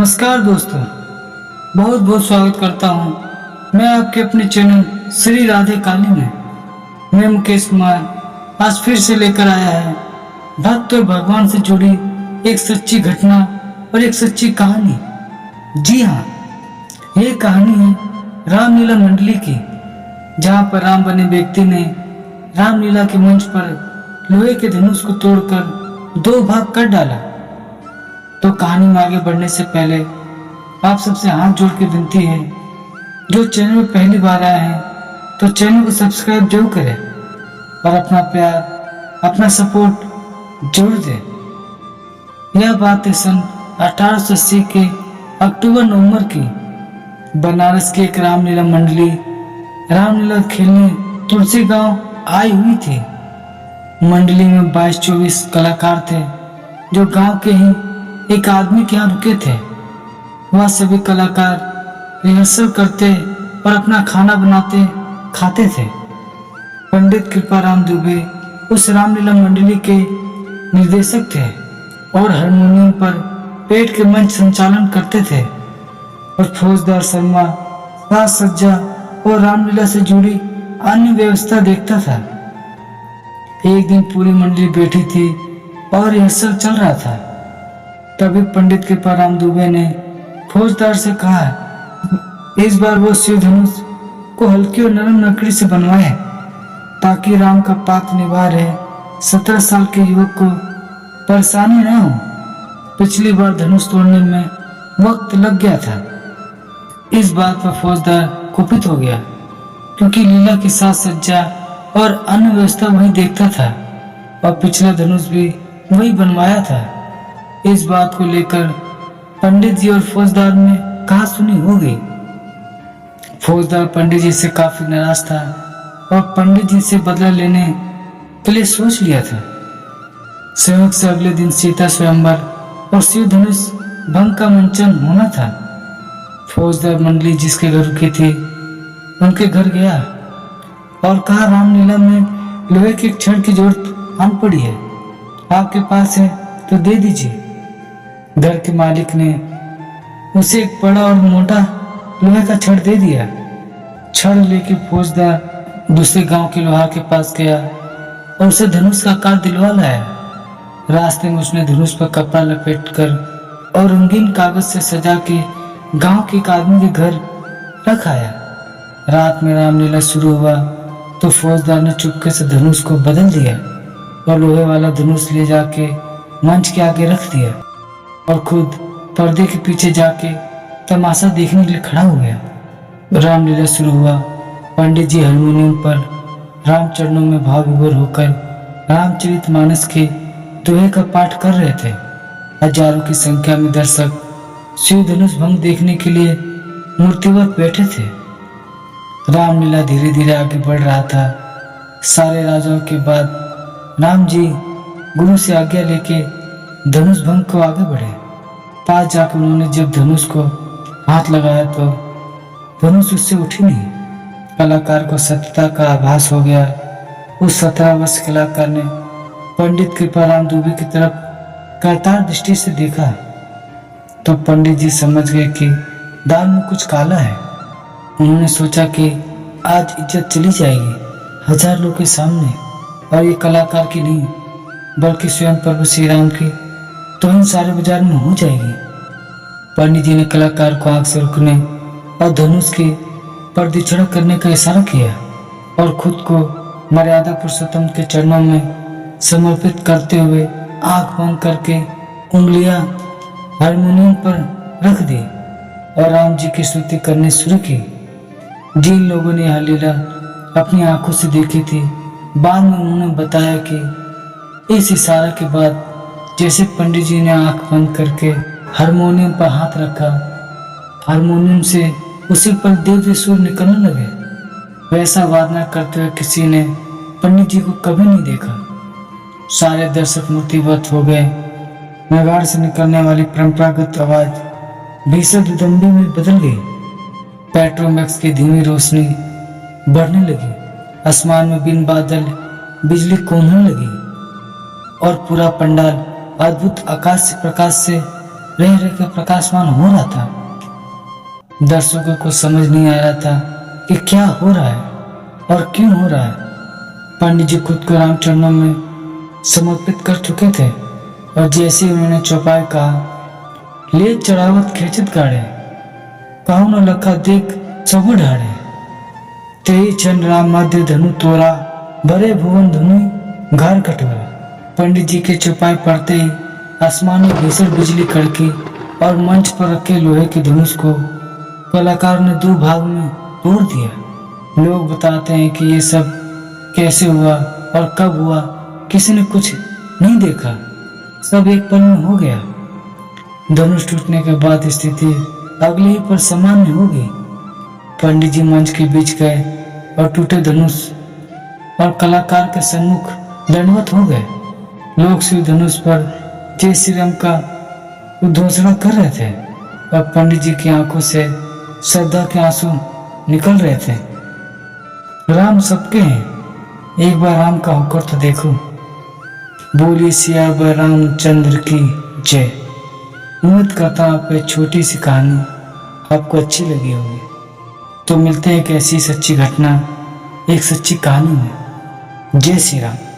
नमस्कार दोस्तों, बहुत बहुत स्वागत करता हूँ मैं आपके अपने चैनल श्री राधे काली में। मैं मुकेश कुमार आज फिर से लेकर आया है भक्त और भगवान से जुड़ी एक सच्ची घटना और एक सच्ची कहानी। जी हाँ, ये कहानी है रामलीला मंडली की, जहाँ पर राम बने व्यक्ति ने रामलीला के मंच पर लोहे के धनुष को तोड़कर दो भाग कर डाला। तो कहानी में आगे बढ़ने से पहले आप सबसे हाथ जोड़ के विनती है, जो चैनल में पहली बार आए हैं तो चैनल को सब्सक्राइब जरूर करें और अपना प्यार, अपना सपोर्ट जरूर दें। यह बात है सन 1880 के अक्टूबर-नवंबर की। बनारस की एक रामलीला मंडली रामलीला खेलने तुलसी गांव आई हुई थी। मंडली में 22-24 कलाकार थे, जो गांव के ही एक आदमी के यहाँ रुके थे। वह सभी कलाकार रिहर्सल करते और अपना खाना बनाते खाते थे। पंडित कृपाराम दुबे उस रामलीला मंडली के निर्देशक थे और हारमोनियम पर पेट के मंच संचालन करते थे, और फौजदार शर्मा साज सज्जा और रामलीला से जुड़ी अन्य व्यवस्था देखता था। एक दिन पूरी मंडली बैठी थी और रिहर्सल चल रहा था। तभी पंडित कृपाराम दुबे ने फौजदार से कहा, इस बार वो शिव धनुष को हल्की और नरम लकड़ी से बनवाए, ताकि राम का पाक निभा रहे 17 साल के युवक को परेशानी न हो। पिछली बार धनुष तोड़ने में वक्त लग गया था। इस बात पर फौजदार कुपित हो गया, क्योंकि लीला की साज सज्जा और अन्य व्यवस्था वही देखता था और पिछला धनुष भी वही बनवाया था। इस बात को लेकर पंडित जी और फौजदार में कहासुनी हो गई। फौजदार पंडित जी से काफी नाराज था और पंडित जी से बदला लेने के लिए सोच लिया था। संयोग से अगले दिन सीता स्वयंवर और शिव धनुष भंग का मंचन होना था। फौजदार मंडली जिसके घर रुकी थी उनके घर गया और कहा, रामलीला में लोहे के छड़ की जरूरत आन पड़ी है, आपके पास है तो दे दीजिए। घर के मालिक ने उसे एक बड़ा और मोटा लोहे का छड़ दे दिया। छड़ लेके फौजदार दूसरे गांव के लोहार के पास गया और उसे धनुष का आकार दिलवा लाया। रास्ते में उसने धनुष पर कपड़ा लपेटकर और रंगीन कागज से सजा के गांव के एक आदमी के घर रख आया। रात में रामलीला शुरू हुआ तो फौजदार ने चुपके से धनुष को बदल दिया और लोहे वाला धनुष ले जाके मंच के आगे रख दिया और खुद पर्दे के पीछे जाके तमाशा देखने के लिए खड़ा हो गया। रामलीला शुरू हुआ। पंडित जी हारमोनियम पर राम चरणों में भाव विभोर होकर रामचरितमानस के दोहे का पाठ कर रहे थे। हजारों की संख्या में दर्शक शिव धनुष भंग देखने के लिए मूर्तिवत बैठे थे। रामलीला धीरे धीरे आगे बढ़ रहा था। सारे राजाओं के बाद राम जी गुरु से आज्ञा लेके धनुष भंग को आगे बढ़े। पास जाकर उन्होंने जब धनुष को हाथ लगाया तो धनुष उससे उठी नहीं। कलाकार को सत्यता का आभास हो गया। उस 17 वर्ष कलाकार ने पंडित कृपाराम दुबे की तरफ करतार दृष्टि से देखा तो पंडित जी समझ गए कि दाल में कुछ काला है। उन्होंने सोचा कि आज इज्जत चली जाएगी हजार लोगों के सामने, और ये कलाकार की नहीं बल्कि स्वयं प्रभु श्री राम की तो इन सारे बाजार में हो जाएगी। पंडित जी ने कलाकार को आंख से रुकने और धनुष की प्रदक्षिणा करने का इशारा किया और खुद को मर्यादा पुरुषोत्तम के चरणों में समर्पित करते हुए आंख बंद करके उंगलियां हारमोनियम पर रख दी और राम जी की स्तुति करनी शुरू की। जिन लोगों ने यह लीला अपनी आंखों से देखी थी, बाद में उन्होंने बताया कि इस इशारे के बाद जैसे पंडित जी ने आंख बंद करके हारमोनियम पर हाथ रखा, हारमोनियम से उसी पर दिव्य सुर निकलने लगे। वैसा वादना करते हुए किसी ने पंडित जी को कभी नहीं देखा। सारे दर्शक मूर्तिवत हो गए। नगाड़ से निकलने वाली परंपरागत आवाज भीषण विदंबी में बदल गई। पेट्रोमैक्स की धीमी रोशनी बढ़ने लगी। आसमान में बिन बादल बिजली कौंधने लगी और पूरा पंडाल अद्भुत आकाश प्रकाश से रह रह कर प्रकाशमान हो रहा था। दर्शकों को समझ नहीं आ रहा था कि क्या हो रहा है और क्यों हो रहा है। पंडित जी खुद को राम चरणों में समर्पित कर चुके थे और जैसे उन्होंने चौपाई कहा, ले चढ़ावत खेचित गाड़े, कहूँ न लखा देख सब ढाड़े, तेई चंद राम मध्य धनु तोरा, भरे भुवन धनु घर कटोरा। पंडित जी के चौपाई पढ़ते ही आसमान में भीषण बिजली कड़की और मंच पर रखे लोहे के धनुष को कलाकार ने 2 भाग में तोड़ दिया। लोग बताते हैं कि ये सब कैसे हुआ और कब हुआ, किसी ने कुछ नहीं देखा, सब एक पल में हो गया। धनुष टूटने के बाद स्थिति अगले ही पर सामान्य हो गई। पंडित जी मंच के बीच गए और टूटे धनुष और कलाकार के सम्मुख दंडवत हो गए। लोग श्री धनुष पर जय श्री राम का उद्घोषणा कर रहे थे और पंडित जी की आंखों से श्रद्धा के आंसू निकल रहे थे। राम सबके हैं, एक बार राम का होकर तो देखो। बोलिए सियावर रामचंद्र की जय। उम्मीद करता हूँ आपको छोटी सी कहानी आपको अच्छी लगी होगी। तो मिलते हैं एक ऐसी सच्ची घटना, एक सच्ची कहानी में। जय श्री राम।